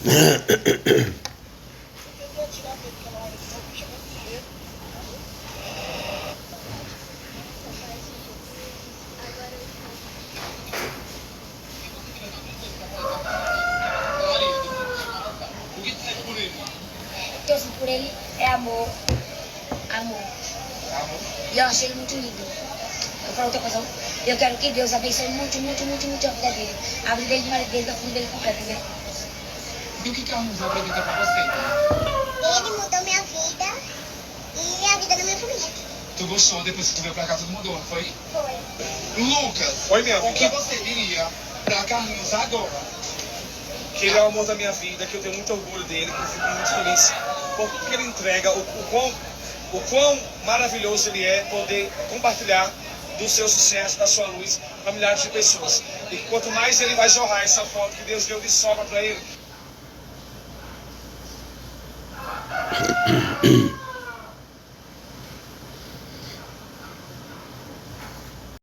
O que eu sinto por ele é amor. Amor. E eu achei ele muito lindo. Eu falo outra coisa, eu quero que Deus abençoe muito, muito, muito, muito a vida dele. A vida dele, do marido dele, da família dele completa, entendeu? E o que a Arnus apresenta pra você, então? Ele mudou minha vida e a vida da minha família. Tu gostou depois que tu veio pra cá, tudo mudou, não foi? Foi. Lucas, Oi, minha o que vida. você diria pra Carlinhos agora? Que ele é o amor da minha vida, que eu tenho muito orgulho dele, que eu fico muito feliz por tudo que ele entrega, o quão maravilhoso ele é poder compartilhar do seu sucesso, da sua luz, para milhares de pessoas. E quanto mais ele vai jorrar essa foto que Deus deu de sobra para ele,